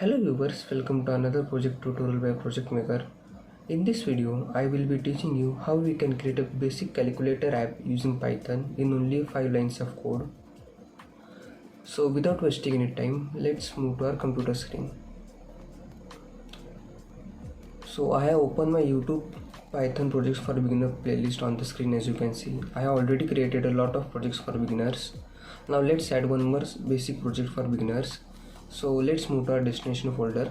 Hello viewers, welcome to another project tutorial by Project Maker. In this video, I will be teaching you how we can create a basic calculator app using Python in only 5 lines of code. So without wasting any time, let's move to our computer screen. So I have opened my YouTube Python projects for beginner playlist on the screen. As you can see, I have already created a lot of projects for beginners. Now let's add one more basic project for beginners. So let's move to our destination folder.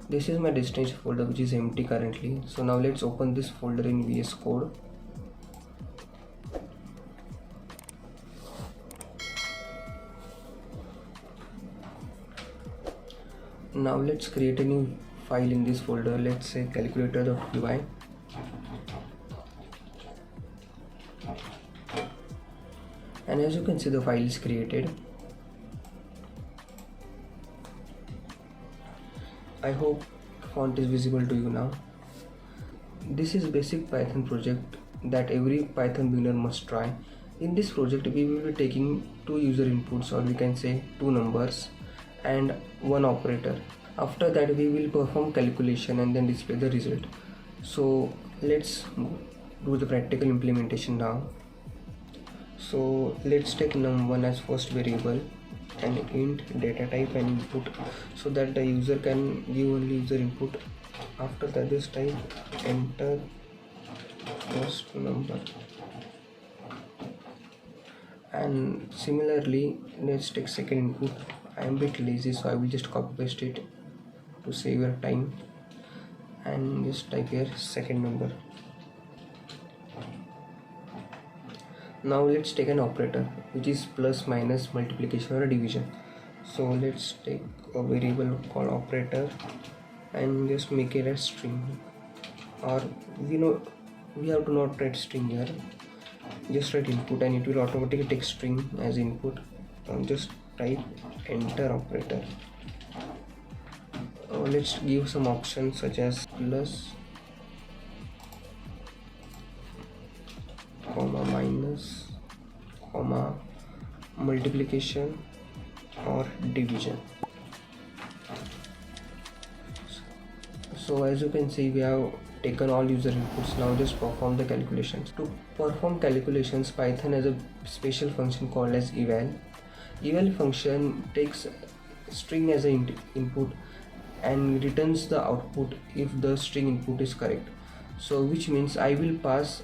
This is my destination folder which is empty currently. So now let's open this folder in VS Code. Now let's create a new file in this folder. Let's say calculator.py. And as you can see, the file is created. I hope font is visible to you now. This is basic Python project that every Python beginner must try. In this project we will be taking two user inputs, or we can say two numbers and one operator. After that we will perform calculation and then display the result. So let's do the practical implementation now. So let's take num1 as first variable and int data type and input, so that the user can give only user input. After that, just type enter first number, and similarly let's take second input. I am a bit lazy, so I will just copy paste it to save your time, and just type here second number. Now let's take an operator which is plus, minus, multiplication or division. So let's take a variable called operator and just make it a string, or we have to not write string here, just write input and it will automatically take string as input. Just type enter operator. Let's give some options such as plus, comma, minus, comma, multiplication or division. So as you can see, we have taken all user inputs. Now just perform the calculations. To perform calculations, Python has a special function called as eval. Eval function takes string as an input and returns the output if the string input is correct. So which means I will pass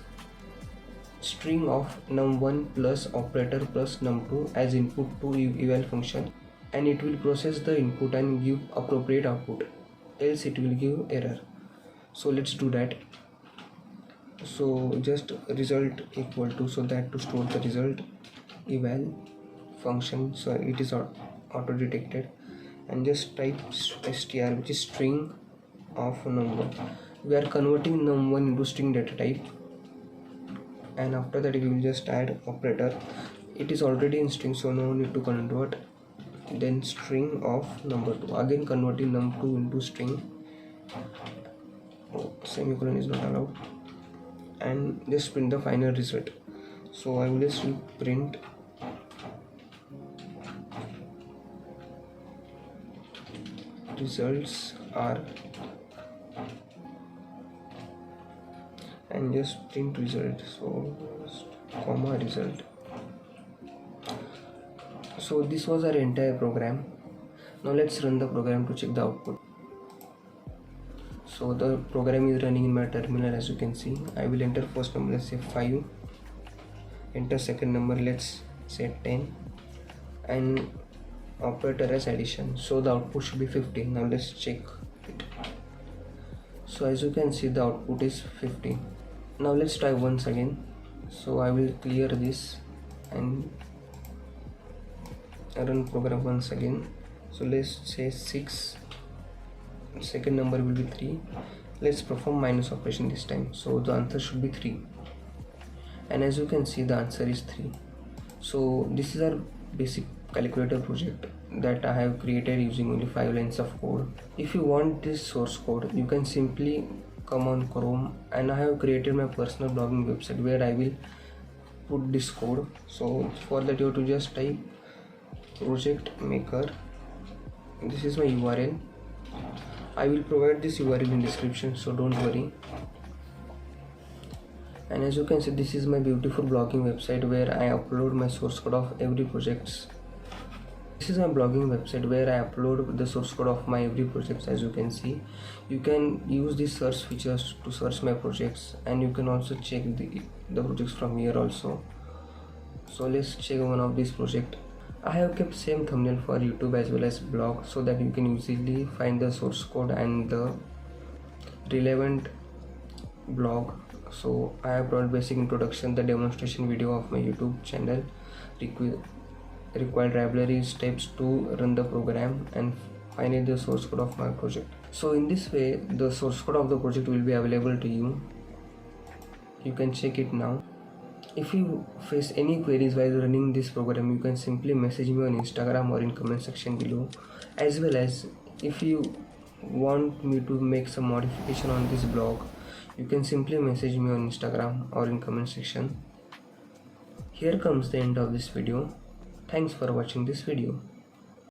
string of num1 plus operator plus num2 as input to eval function, and it will process the input and give appropriate output, else it will give error. So let's do that. So just result equal to, so that to store the result, eval function, so it is auto detected, and just type str, which is string of num1. We are converting num1 into string data type, and after that we will just add operator. It is already in string, so no need to convert. Then string of number2, again converting num2 into string. Semicolon is not allowed, and just print the final result. So I will just print results are, and just print result, so comma result. So this was our entire program. Now let's run the program to check the output. So the program is running in my terminal. As you can see, I will enter first number, let's say 5, enter second number, let's say 10, and operator as addition, so the output should be 15. Now let's check it. So as you can see, the output is 15. Now let's try once again. So I will clear this and run program once again. So let's say 6, second number will be 3. Let's perform minus operation this time, so the answer should be 3, and as you can see, the answer is 3. So this is our basic calculator project that I have created using only 5 lines of code. If you want this source code, you can simply come on Chrome, and I have created my personal blogging website where I will put this code. So for that you have to just type project maker this is my URL. I will provide this URL in description, so don't worry. And as you can see, this is my beautiful blogging website where I upload my source code of every projects. This is my blogging website where I upload the source code of my every projects. As you can see, you can use these search features to search my projects, and you can also check the projects from here also. So let's check one of these project. I have kept same thumbnail for YouTube as well as blog, so that you can easily find the source code and the relevant blog. So I have brought basic introduction, the demonstration video of my YouTube channel, required library steps to run the program, and finally the source code of my project. So in this way, the source code of the project will be available to you. You can check it now. If you face any queries while running this program, you can simply message me on Instagram or in comment section below. As well as if you want me to make some modification on this blog, you can simply message me on Instagram or in comment section. Here comes the end of this video. Thanks for watching this video.